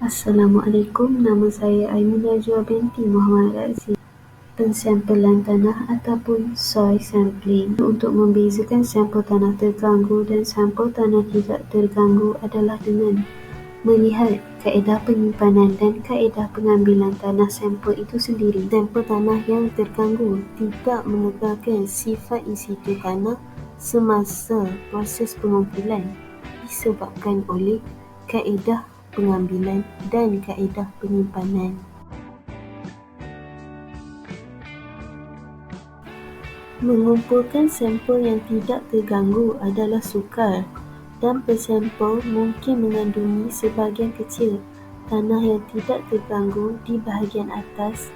Assalamualaikum, nama saya Aiminah Jua binti Muhammad Aziz. Pensampelan tanah ataupun soil sampling. Untuk membezakan sampel tanah terganggu dan sampel tanah tidak terganggu adalah dengan melihat kaedah penyimpanan dan kaedah pengambilan tanah sampel itu sendiri. Sampel tanah yang terganggu tidak mengekalkan sifat in situ tanah semasa proses pengumpulan disebabkan oleh kaedah pengambilan dan kaedah penyimpanan. Mengumpulkan sampel yang tidak terganggu adalah sukar dan pesampel mungkin mengandungi sebahagian kecil tanah yang tidak terganggu di bahagian atas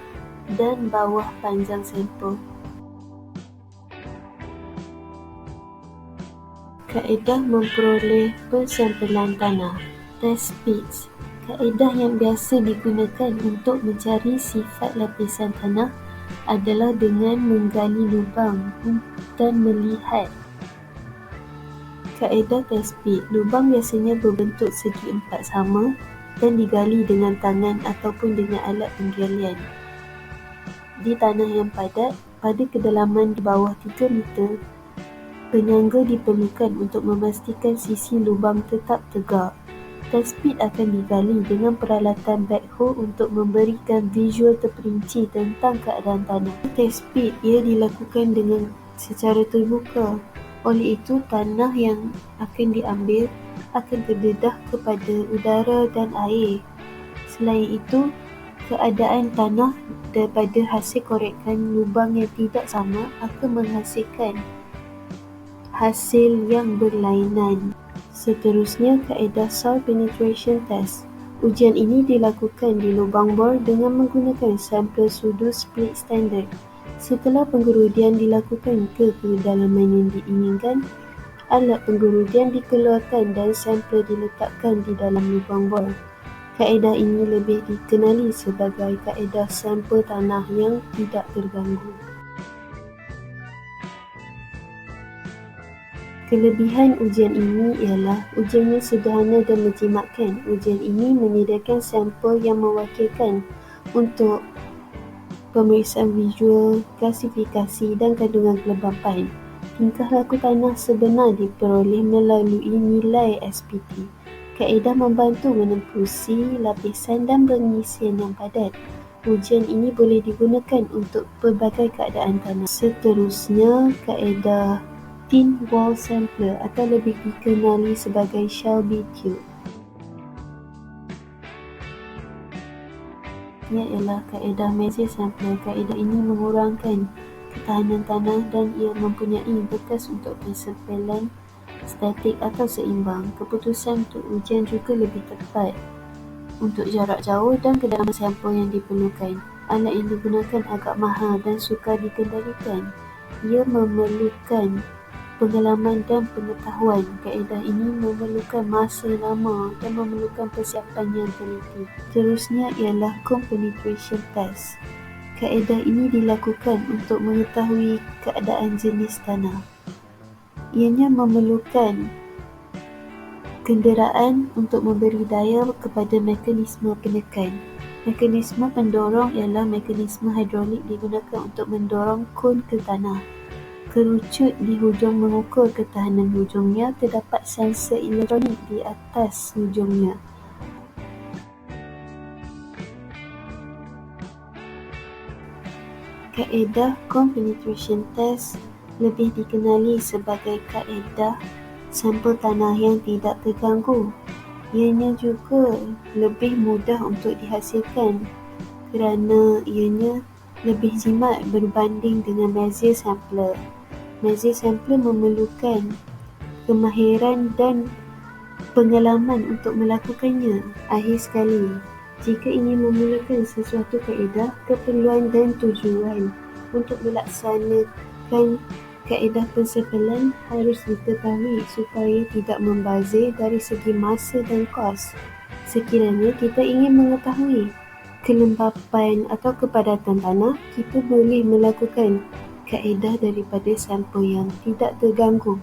dan bawah panjang sampel. Kaedah memperoleh pensampelan tanah. Test pits. Kaedah yang biasa digunakan untuk mencari sifat lapisan tanah adalah dengan menggali lubang dan melihat. Kaedah test pit. Lubang biasanya berbentuk segi empat sama dan digali dengan tangan ataupun dengan alat penggalian. Di tanah yang padat, pada kedalaman di bawah 3 meter, penyangga diperlukan untuk memastikan sisi lubang tetap tegak. Test pit akan digali dengan peralatan backhoe untuk memberikan visual terperinci tentang keadaan tanah. Test pit ia dilakukan dengan secara terbuka. Oleh itu, tanah yang akan diambil akan terdedah kepada udara dan air. Selain itu, keadaan tanah daripada hasil korekan lubang yang tidak sama akan menghasilkan hasil yang berlainan. Seterusnya, kaedah soil penetration test. Ujian ini dilakukan di lubang bor dengan menggunakan sampel sudu split standard. Setelah pengerudian dilakukan ke kedalaman yang diinginkan, alat pengerudian dikeluarkan dan sampel diletakkan di dalam lubang bor. Kaedah ini lebih dikenali sebagai kaedah sampel tanah yang tidak terganggu. Kelebihan ujian ini ialah ujiannya sederhana dan menjimatkan. Ujian ini menyediakan sampel yang mewakilkan untuk pemeriksaan visual, klasifikasi dan kandungan kelembapan. Tingkah laku tanah sebenar diperoleh melalui nilai SPT. Kaedah membantu menempusi lapisan dan pengisian yang padat. Ujian ini boleh digunakan untuk pelbagai keadaan tanah. Seterusnya, kaedah thin wall sampler atau lebih dikenali sebagai Shelby tube. Ia ialah kaedah measure sampler. Kaedah ini mengurangkan ketahanan tanah dan ia mempunyai bekas untuk pensampelan statik atau seimbang. Keputusan untuk ujian juga lebih tepat untuk jarak jauh dan kedalaman sampel yang diperlukan. Alat yang digunakan agak mahal dan sukar dikendalikan. Ia memerlukan pengalaman dan pengetahuan. Kaedah ini memerlukan masa lama dan memerlukan persiapan yang teliti. Terusnya ialah cone penetration test. Kaedah ini dilakukan untuk mengetahui keadaan jenis tanah. Ianya memerlukan kenderaan untuk memberi daya kepada mekanisme penekan. Mekanisme pendorong ialah mekanisme hidrolik digunakan untuk mendorong cone ke tanah. Kerucut di hujung mengukur ketahanan hujungnya. Terdapat sensor elektronik di atas hujungnya. Kaedah cone penetration test lebih dikenali sebagai kaedah sampel tanah yang tidak terganggu. Ianya juga lebih mudah untuk dihasilkan kerana ianya lebih jimat berbanding dengan measure sampler. Measure sampler memerlukan kemahiran dan pengalaman untuk melakukannya. Akhir sekali, jika ingin memulakan sesuatu kaedah, keperluan dan tujuan untuk melaksanakan kaedah pensampelan harus diketahui supaya tidak membazir dari segi masa dan kos. Sekiranya kita ingin mengetahui kelembapan atau kepadatan tanah, kita boleh melakukan kaedah daripada sampel yang tidak terganggu.